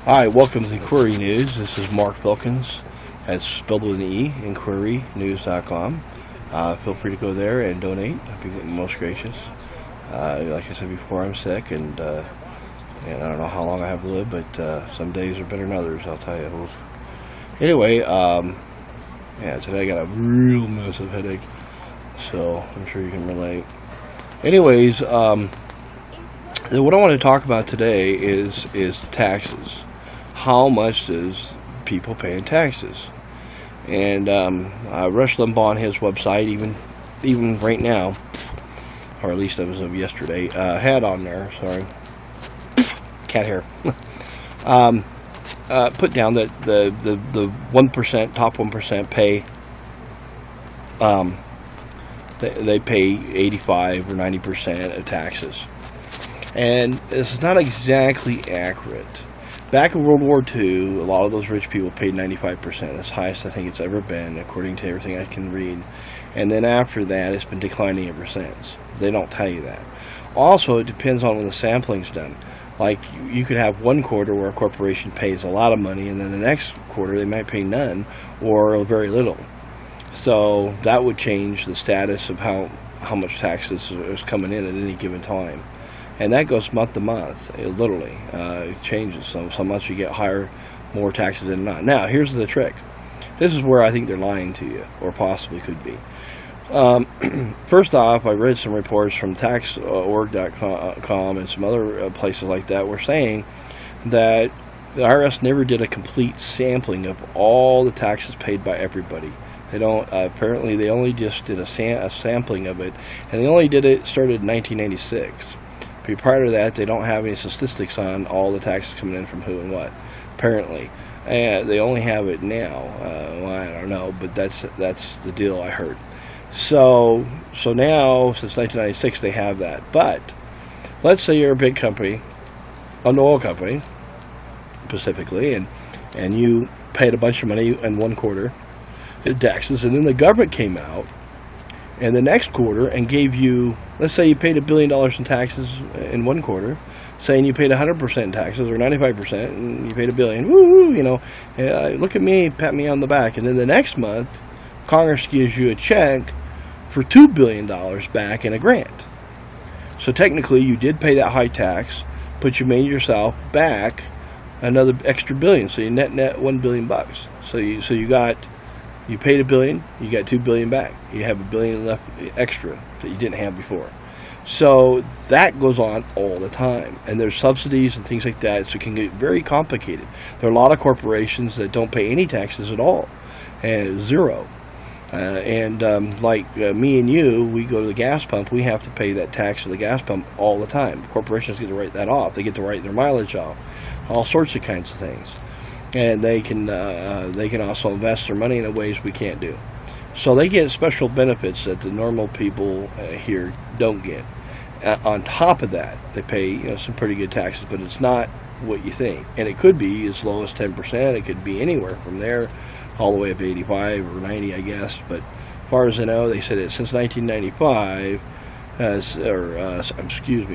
Hi, welcome to Inquiry News. This is Mark Filkins. That's spelled with an E, inquirynews.com. Feel free to go there and donate. I'd be most gracious. Like I said before, I'm sick, and I don't know how long I have to live, but some days are better than others, I'll tell you. Anyway, today I got a real massive headache, so I'm sure you can relate. Anyways, what I want to talk about today is taxes. How much does people pay in taxes? And Rush Limbaugh on his website, even right now, or at least as of yesterday, had on there, sorry, cat hair, put down that the 1%, top 1% pay, they pay 85 or 90% of taxes. And it's not exactly accurate. Back in World War II, a lot of those rich people paid 95%. That's the highest I think it's ever been, according to everything I can read. And then after that, it's been declining ever since. They don't tell you that. Also, it depends on when the sampling's done. Like, you could have one quarter where a corporation pays a lot of money, and then the next quarter they might pay none or very little. So that would change the status of how much taxes is coming in at any given time. And that goes month to month, literally. It changes. So some months you get more taxes than not. Now, here's the trick. This is where I think they're lying to you, or possibly could be. First off, I read some reports from tax.org.com and some other places like that were saying that the IRS never did a complete sampling of all the taxes paid by everybody. They don't. Apparently, they only just did a sampling of it, and they only started in 1996. Prior to that, they don't have any statistics on all the taxes coming in from who and what, apparently. And they only have it now. I don't know, but that's the deal I heard. So now, since 1996, they have that. But let's say you're a big company, an oil company, specifically, and you paid a bunch of money in one quarter in taxes, and then the government came out and the next quarter and gave you, let's say you paid $1 billion in taxes in one quarter, saying you paid 100% in taxes or 95%, and you paid $1 billion. Woo, look at me, pat me on the back. And then the next month, Congress gives you a check for $2 billion back in a grant. So technically, you did pay that high tax, but you made yourself back another extra billion. So you net $1 billion bucks. You paid $1 billion, you got $2 billion back. You have $1 billion left extra that you didn't have before. So that goes on all the time, and there's subsidies and things like that, so it can get very complicated. There are a lot of corporations that don't pay any taxes at all, and zero. Like me and you, we go to the gas pump, we have to pay that tax to the gas pump all the time. Corporations get to write that off. They get to write their mileage off, all sorts of kinds of things. And they can also invest their money in ways we can't do. So they get special benefits that the normal people here don't get. On top of that, they pay some pretty good taxes, but it's not what you think. And it could be as low as 10%. It could be anywhere from there all the way up to 85 or 90, I guess. But as far as I know, they said that since 1995,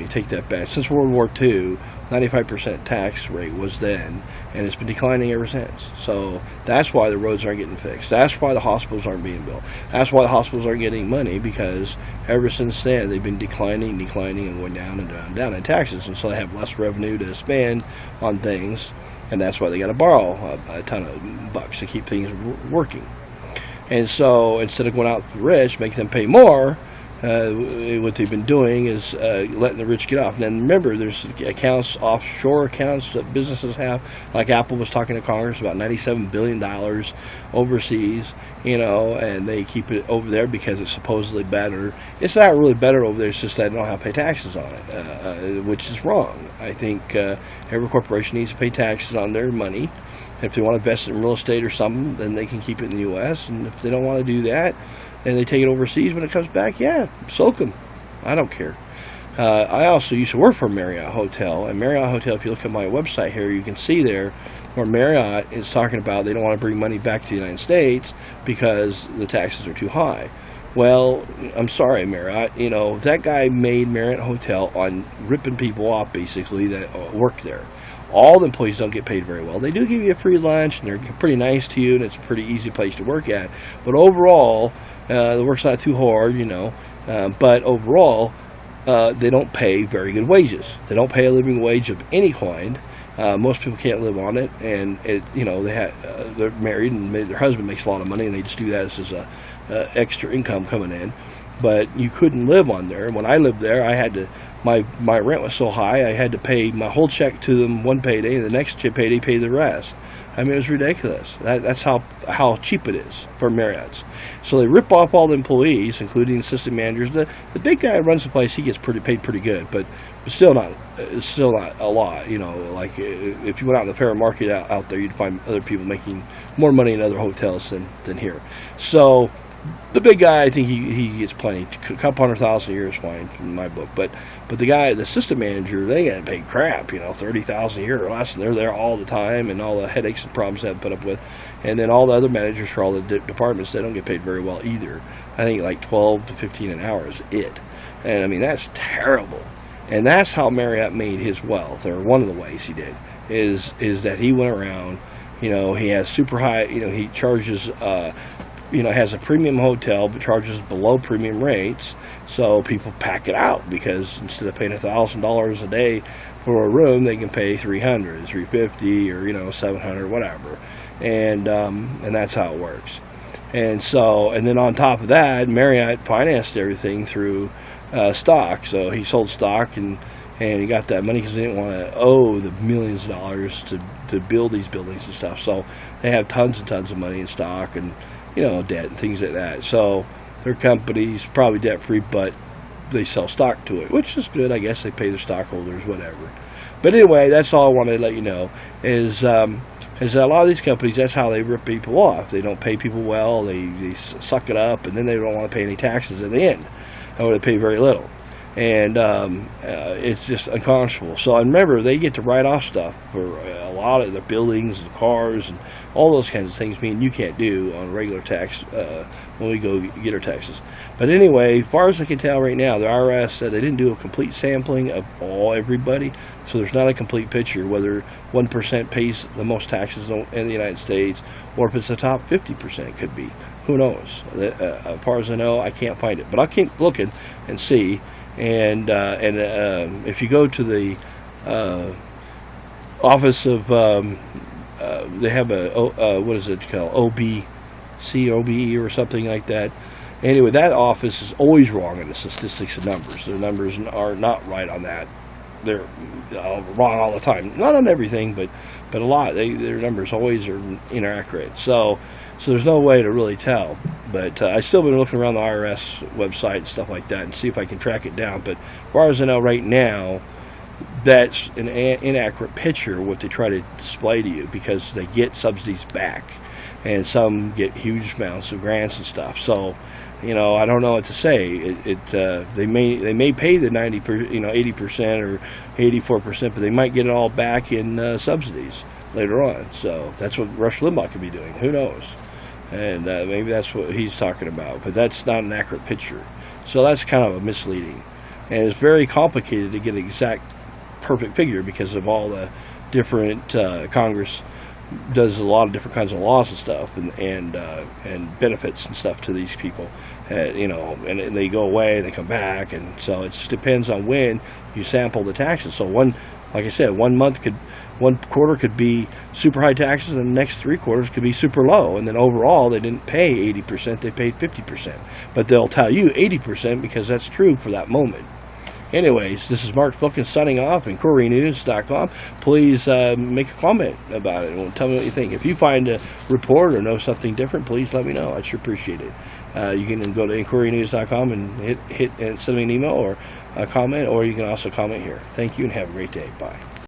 take that back. Since World War II, 95% tax rate was then, and it's been declining ever since. So that's why the roads aren't getting fixed. That's why the hospitals aren't being built. That's why the hospitals aren't getting money, because ever since then they've been declining, and going down and down and down in taxes, and so they have less revenue to spend on things, and that's why they got to borrow a ton of bucks to keep things working. And so instead of going out to the rich, making them pay more, what they've been doing is letting the rich get off. And then remember, there's accounts, offshore accounts that businesses have. Like Apple was talking to Congress about $97 billion overseas, and they keep it over there because it's supposedly better. It's not really better over there. It's just that they don't have to pay taxes on it, which is wrong. I think every corporation needs to pay taxes on their money. If they want to invest in real estate or something, then they can keep it in the U.S. And if they don't want to do that, and they take it overseas when it comes back, soak them. I don't care. I also used to work for Marriott Hotel, and Marriott Hotel, if you look at my website here, you can see there where Marriott is talking about they don't want to bring money back to the United States because the taxes are too high. Well, I'm sorry, Marriott. That guy made Marriott Hotel on ripping people off, basically, that work there. All the employees don't get paid very well. They do give you a free lunch, and they're pretty nice to you, and it's a pretty easy place to work at. But overall, the work's not too hard, but overall, they don't pay very good wages. They don't pay a living wage of any kind. Most people can't live on it, and they're married, and their husband makes a lot of money, and they just do that as a extra income coming in. But you couldn't live on there. When I lived there, I had to. My rent was so high, I had to pay my whole check to them one payday, and the next payday pay the rest. I mean, it was ridiculous. That's how cheap it is for Marriott's. So they rip off all the employees, including assistant managers. The big guy who runs the place, he gets paid pretty good, but still not a lot. Like if you went out in the fair market out there, you'd find other people making more money in other hotels than here. So the big guy, I think he gets plenty. A couple $100,000 a year is fine in my book. But the assistant manager, they get paid crap, $30,000 a year or less, and they're there all the time, and all the headaches and problems they have to put up with. And then all the other managers for all the departments, they don't get paid very well either. I think like $12 to $15 an hour is it. And I mean, that's terrible. And that's how Marriott made his wealth, or one of the ways he did, is that he went around, he has super high, he charges has a premium hotel but charges below premium rates, so people pack it out, because instead of paying $1,000 a day for a room, they can pay $300, $350, or $700, whatever, and that's how it works. And then on top of that, Marriott financed everything through stock. So he sold stock, and he got that money because they didn't want to owe the millions of dollars to build these buildings and stuff. So they have tons and tons of money in stock and debt and things like that. So their company's probably debt free, but they sell stock to it, which is good. I guess they pay their stockholders, whatever. But anyway, that's all I wanted to let you know is that a lot of these companies, that's how they rip people off. They don't pay people well. They suck it up, and then they don't want to pay any taxes at the end, or they pay very little. And it's just unconscionable. So remember, they get to write off stuff for a lot of the buildings and cars and all those kinds of things, meaning you can't do on regular tax when we go get our taxes. But anyway, as far as I can tell right now, the IRS said they didn't do a complete sampling of everybody, so there's not a complete picture whether 1% pays the most taxes in the United States, or if it's the top 50%. It could be. Who knows? As far as I know, I can't find it, but I'll keep looking and see. And if you go to the office of, they have what is it called, OBE or something like that. Anyway, that office is always wrong in the statistics and numbers. Their numbers are not right on that. They're wrong all the time. Not on everything, but a lot. Their numbers always are inaccurate. So there's no way to really tell. But I've still been looking around the IRS website and stuff like that and see if I can track it down. But as far as I know right now, that's an inaccurate picture what they try to display to you, because they get subsidies back, and some get huge amounts of grants and stuff. So I don't know what to say. They may pay the 80% or 84%, but they might get it all back in subsidies later on. So that's what Rush Limbaugh could be doing. Who knows? And maybe that's what he's talking about, but that's not an accurate picture. So that's kind of a misleading, and it's very complicated to get an exact perfect figure because of all the different Congress does a lot of different kinds of laws and stuff, and benefits and stuff to these people, and they go away and they come back, and so it just depends on when you sample the taxes. So like I said, one quarter could be super high taxes, and the next 3 quarters could be super low, and then overall they didn't pay 80%, they paid 50%, but they'll tell you 80% because that's true for that moment. Anyways, this is Mark Filkins signing off, and KoreaNews.com. Please make a comment about it and tell me what you think. If you find a report or know something different, please let me know. I'd sure appreciate it. You can go to KoreaNews.com and hit and send me an email or a comment, or you can also comment here. Thank you and have a great day. Bye.